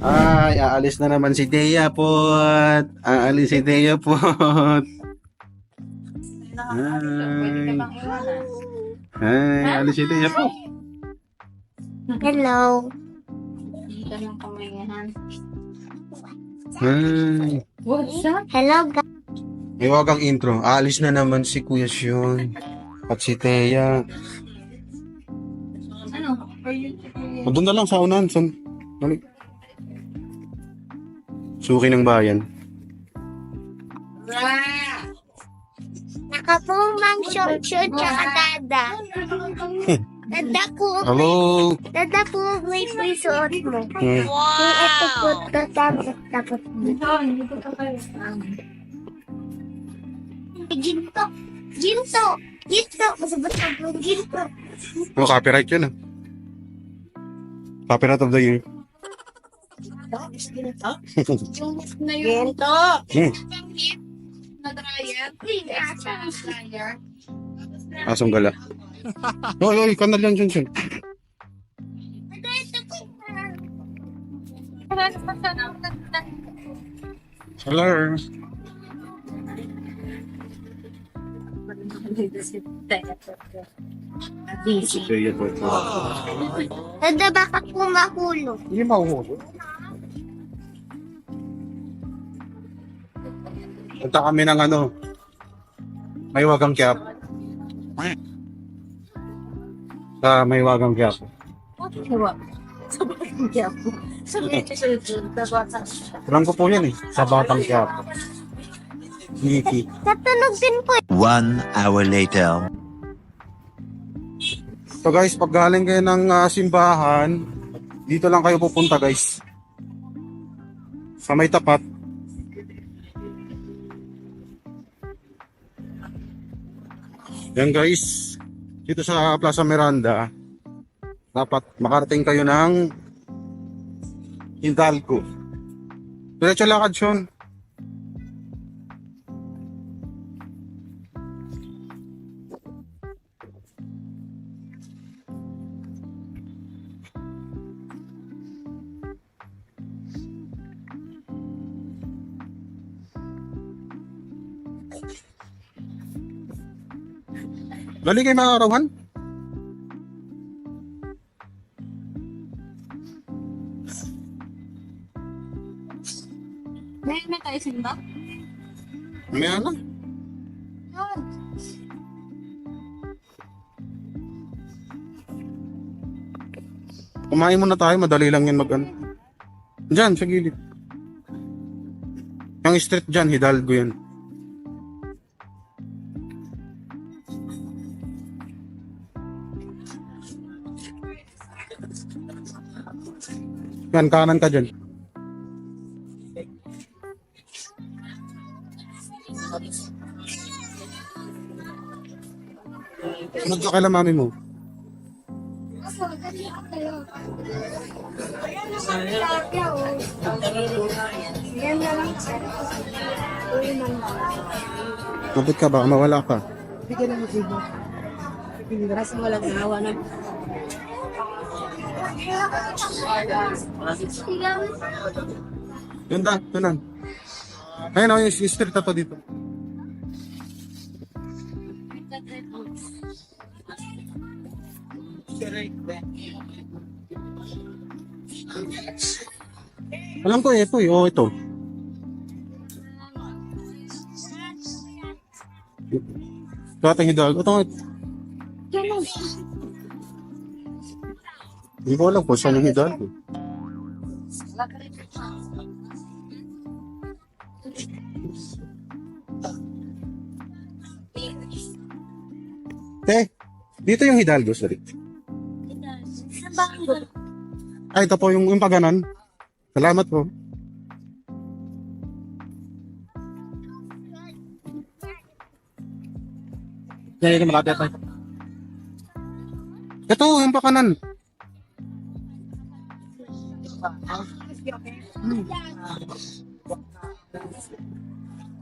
Ay, aalis na naman si Thea po. Aalis si Thea po. Pwede ka bang iwanan? Ay, aalis si Thea po. Hello. Dito ng kamayahan. Ay, What's up? Hello, guys. may wagang intro. Aalis na naman si Kuya Sean. At si Thea. Ano? O, doon na lang sa unahan. Dali. Suki ng bayan. Nakapumang short tsaka dada. Dada ko. Hello. Dada ko may suot mo. Hmm. Yung ito po, tapos mo. Hindi ko pa kayo. Ginto. Ginto. Ginto. Masabot ka po. Ginto. Oh, copyright yun ah. Copyright of the year. Ginto? Na yun. Ginto! Hmm. Na dryer? Dryer? Asong gala. Oy, oy, kanal yan dyan, Sean. Hello. Si Thea po. Dada baka po mahulog. Hindi mahuhulog. Punta kami ng ano, may wagang Quiapo. Sa may wagang Quiapo. Diba? Sabi ako. Sabi ko sa YouTube. Rangko po yan eh, sa Batang Quiapo. Niki. Natunog din po. 1 hour later. So guys, pag galing kayo ng simbahan, dito lang kayo pupunta guys. Sa may tapat. Yan guys, dito sa Plaza Miranda, dapat makarating kayo ng Hidalgo. Diretso lakad, Sean. Dali kayo mga arawan. May tayo simba? May ano? Kumain muna tayo, madali lang yan mag-ano. Diyan, sa gilid. Yung street dyan, Hidalgo yan. Yan, kanan ka dyan. Sunod ka kay mami mo. Yan na lang. Mabot ka ba? Mawala ka. Bigyan mo sibo. Kasi walang nahawa na. Yun da, tunan. Ayun o, yung street na to dito. Alam ko ito eh. Oo, ito. Ito ating Hidalgo. Ito. Hindi ko alam kung saan yung Hidalgo. Dito yung Hidalgo, sorry. Ay, ito po yung paganan. Salamat po. Yan, malapit tayo. Ito, yung pakanan.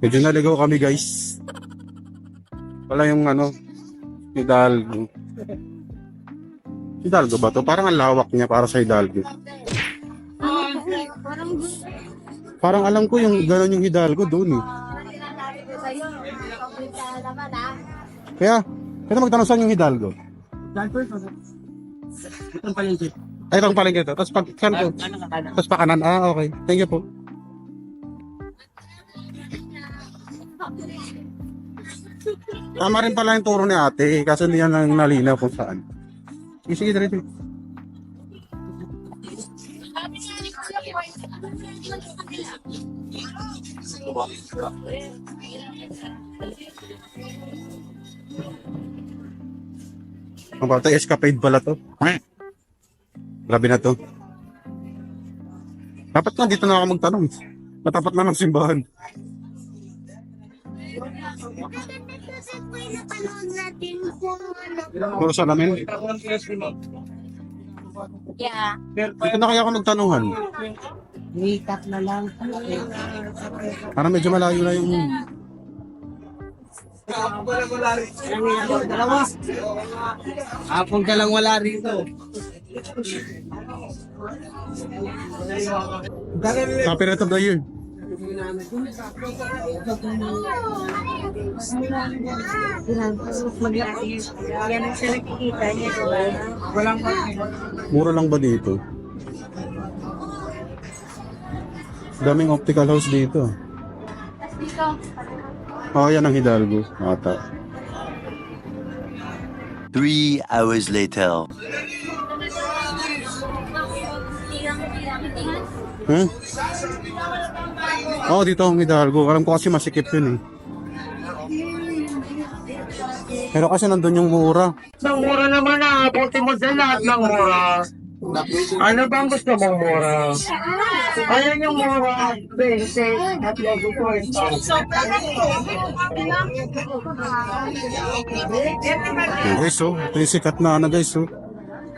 Medyo naligaw kami guys. Wala yung ano, Hidalgo. Hidalgo ba to? Parang ang lawak niya para sa Hidalgo. Parang Parang alam ko yung gano'n yung Hidalgo doon eh. Kaya, kaya magtanong saan yung Hidalgo? Itong palengke. Ay, itong palengke ito. Tapos pag, saan po? Tapos pa kanan. Ah, okay. Thank you po. Tama rin pala yung turo ni ate. Kaso hindi yan ang nalinaw kung saan. Sige, sige, diretso. Ang bata, escapade pala to. Grabe na to. Dapat nga dito na ako magtanong. Matapat na ng simbahan. Kasi po yung napanood natin kung ano. Puro salamin. Yeah. Dito na kaya ako magtanungan. Makeup na lang. Parang medyo malayo na yung... Dalawa. Hapon ka lang wala rito. Copyright of the year. Yan ang siya nakikita niya, diba? Mura lang ba dito? Daming optical house dito. Oh, yan ang Hidalgo. Ata. 3 hours later. Hmm? Oh, dito ang Hidalgo. Alam ko kasi masikip yun eh. Pero kasi nandun yung mura. Ang mura naman na. Abuti mo dyan lahat ng mura. Ano bang gusto mong mura? Ayan yung mura. Basic. At lego ko ito. Okay, guys, oh. Ito yung sikat na ano guys, oh.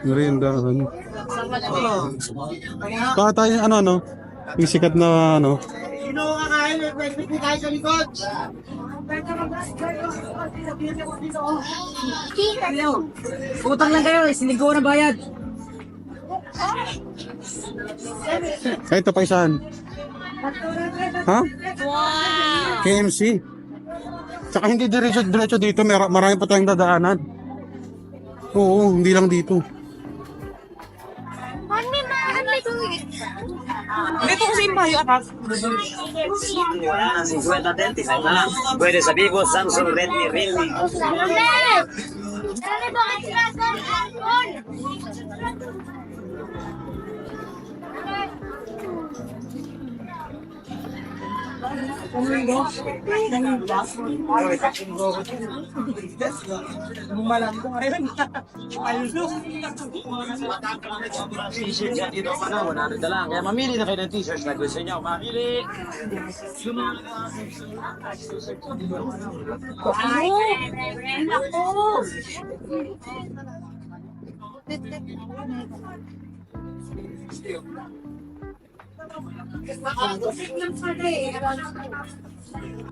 Merindahan. Baka tayo ano. Yung sikat na ano. Sino kakain? Pwede tayo sa likod. Utang lang kayo. Sinigaw na bayad. Ay, ito pa isahan. Ha? KMC. Tsaka hindi diretso dito. Marami pa tayong dadaanan. Oo, hindi lang dito. Dito kasi yung bayo, anak. Puede sa Vivo, Samsung, Redmi, Realme. Dali, bakit sinasal aircon? Bumalang ko ngayon. T-shirt yan dito pa na, 100 na lang. Kaya mamili na kayo ng t-shirts na gusto nyo. Mamili!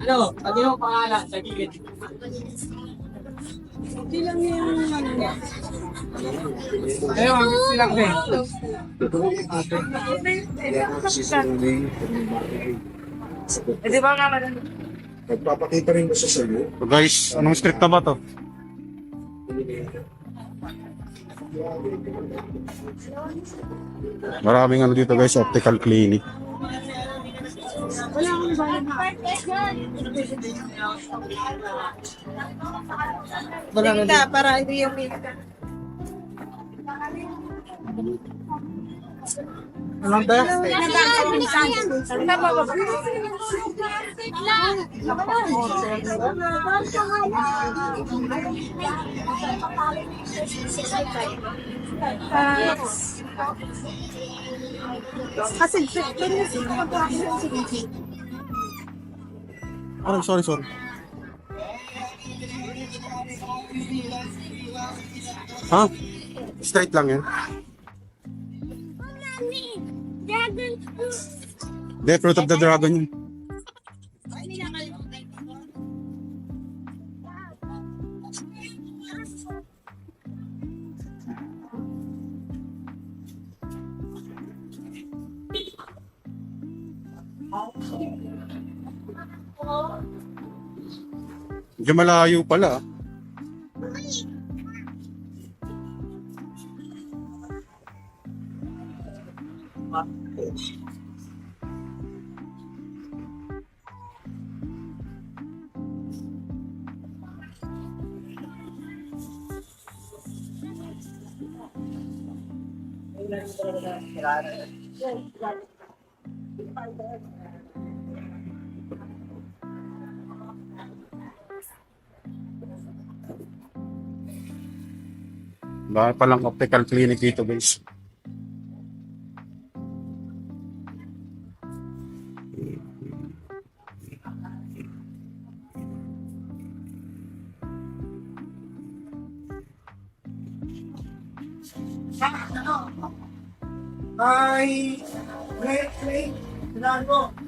Ano? Pag yung pangalan sa gilid. Ayun, ang silang din. Di ba nga man? Nagpapakita rin ba siya sa'yo? So guys, anong street na ba to? Maraming ano dito guys, optical clinic. Tingka, para ito yung Anong tayo? kasi Oh, sorry. Ha? Straight lang yan. Dragon fruit. The fruit of the dragon yun. Medyo malayo pala. Wala palang optical clinic dito, guys. Ay, wait, Lalo.